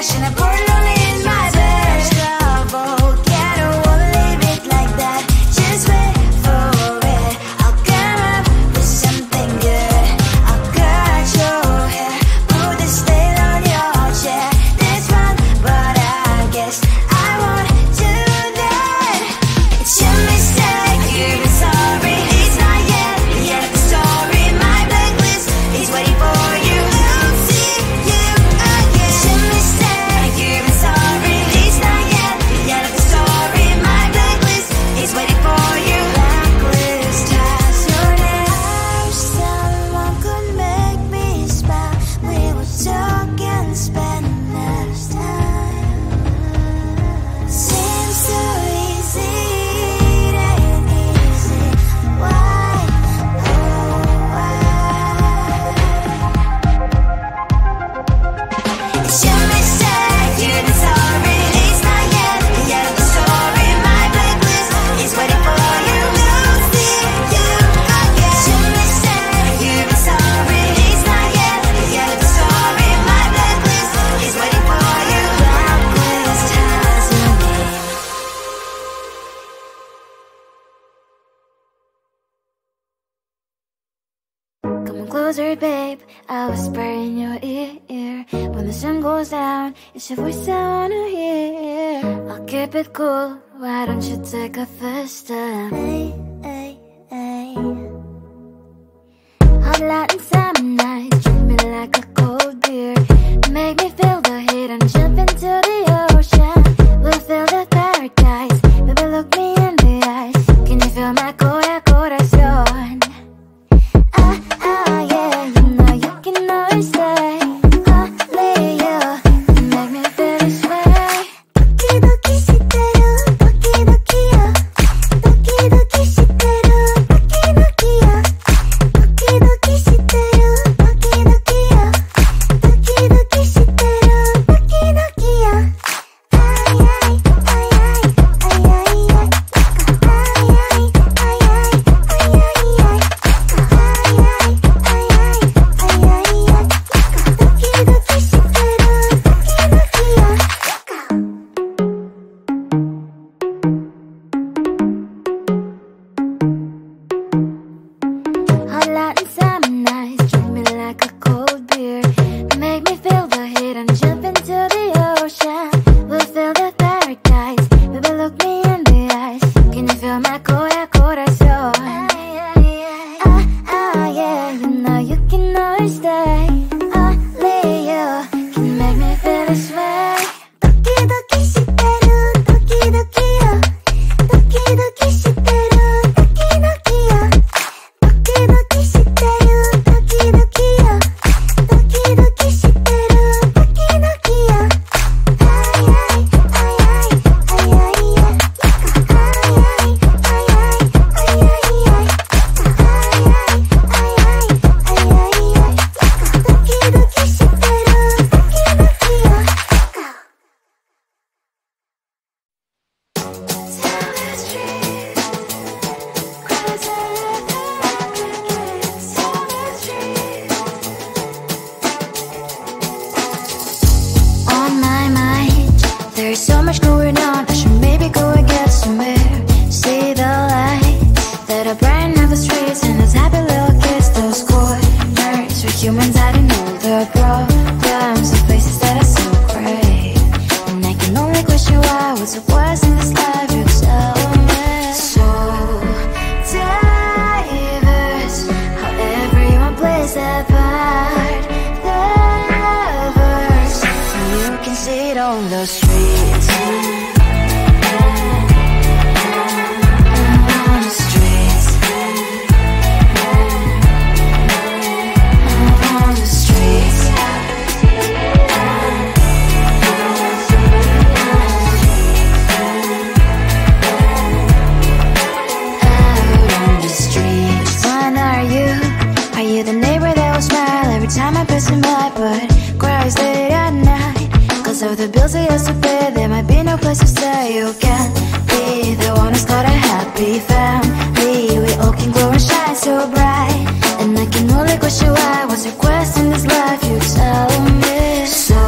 cash and I pour it all in my bed. Trouble, yeah, I don't wanna leave it like that. Just wait for it. I'll come up with something good. I'll cut your hair, put the stain on your chair. This one, but I guess I won't do that. It's your mistake, you're sorry. It's not yet the end of the story. My blacklist is waiting for you. I'll see you again. It's your mistake, you're sorry. It's not yet the end of the story. My blacklist is waiting for you. Blacklist has your name. I wish someone could make me smile. We would talk and spend less time. Seems so easy, it ain't easy. Why? Oh, why? It's your mistake, you're sorry. It's not yet the end of the story. My blacklist is waiting for you. I'll see you again. It's your mistake, you're sorry. It's not yet the end of the story. My blacklist is waiting for you. Blacklist has your name. Come closer, babe. I'll whisper in your ear. When the sun goes down, it's your voice I wanna hear. I'll keep it cool. Why don't you take a first step? Hey, hey, hey. Hot Latin summer nights, treat me like a cold beer. Make me feel the heat and jump into the ocean. We'll feel the paradise. Baby, look me in the eyes. Can you feel my corazón? Yeah, you know you can always stay. Only you can make me feel this way. Doki doki shiteru, doki doki yo. Doki doki shiteru, doki doki yo. Doki doki shiteru, doki doki yo. Doki doki shiteru, doki doki yo. Ay ay ay ay ay ay ay. Ay ay ay ay ay ay ay. Hot Latin summer nights, treat me like a cold beer. Make me feel the heat and jump into the ocean. We'll feel the paradise. Baby, look me in the eyes. Can you feel my corazón? Yeah, you know you can always stay. Only you can make me feel this way. Doki doki shiteru, doki doki yo. Doki doki shiteru, doki doki yo. Doki doki shiteru, doki doki yo. Doki doki shiteru, doki doki yo. Ay ay ay ay ay ay ay. Ay ay ay ay ay ay ay. Ay ay ay ay ay ay. Doki doki shiteru, doki doki yo. On my mind, there's so much going on. I should maybe go and get somewhere. See the lights that are brighten up the streets, and those happy little kids, those corners where humans hiding all their problems, the places that are so great. And I can only question why, what's the worst in this life, you tell me. So diverse, how everyone plays their part. Lovers, you can see it on the streets. On the streets. On the streets. Out on the streets. When are you? Are you the neighbor that will smile every time I pass him by, but cries late at night? Cause of the bills he has to pay, there might be no place to stay. You can't be the one who's got a happy family. We all can glow and shine so bright, and I can only question why. What's your quest in this life, you tell me. So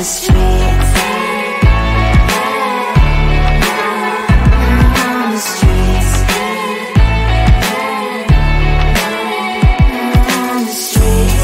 the streets. On the streets. On the streets.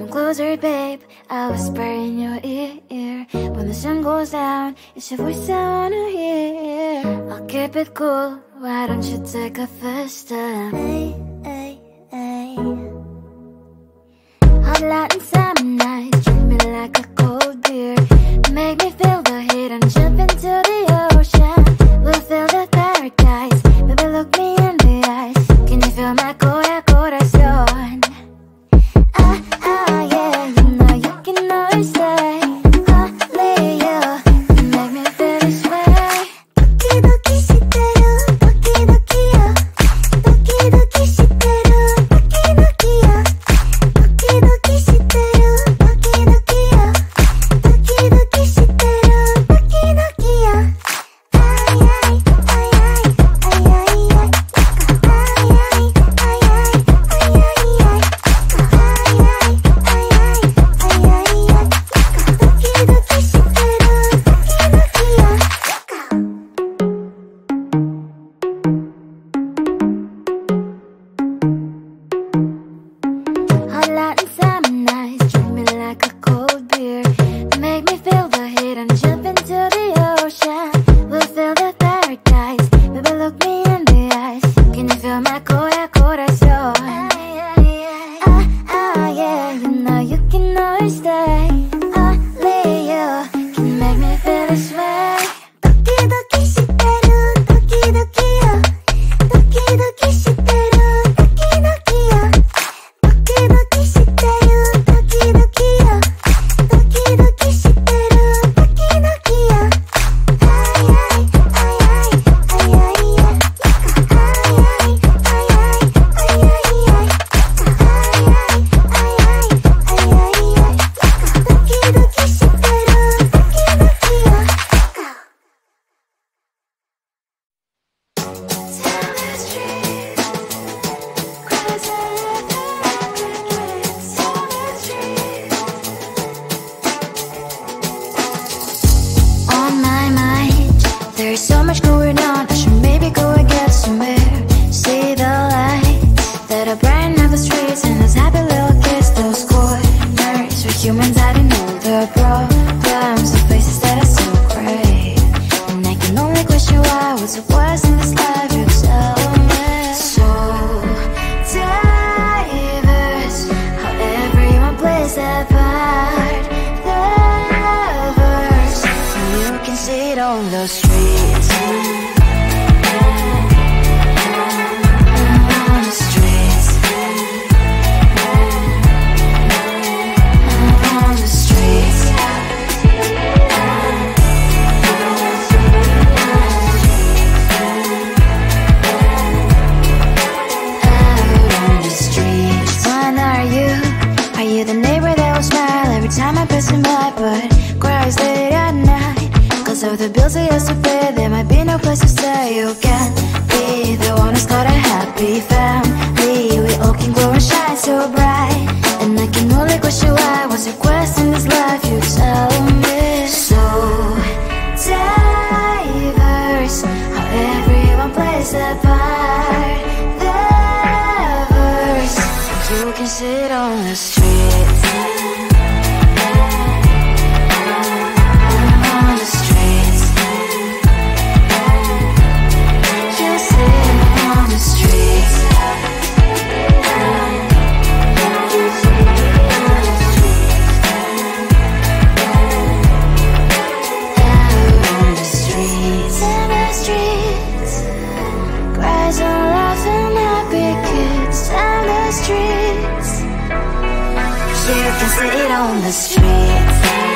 Closer, babe, I'll whisper in your ear. When the sun goes down, it's your voice I wanna hear. I'll keep it cool, why don't you take a first step? Hey, hey, hey. Hot light and summer night, treat me like a cold beer. Make me feel the heat and jump into the ocean. We'll feel the paradise, baby look me in the eyes. Can you feel my corazón? Yeah, you know you can always say only you make me feel this way. Doki doki shiteru, doki doki yo. Doki doki shiteru, doki doki yo. Doki doki shiteru. place to be, there might be no place to stay. You can be the one who's got a happy family. We all can grow and shine so bright, and I can only question why. What's your quest in this life? You tell me. So diverse, how everyone plays their part. The verse, you can sit on the street. Sit on the streets.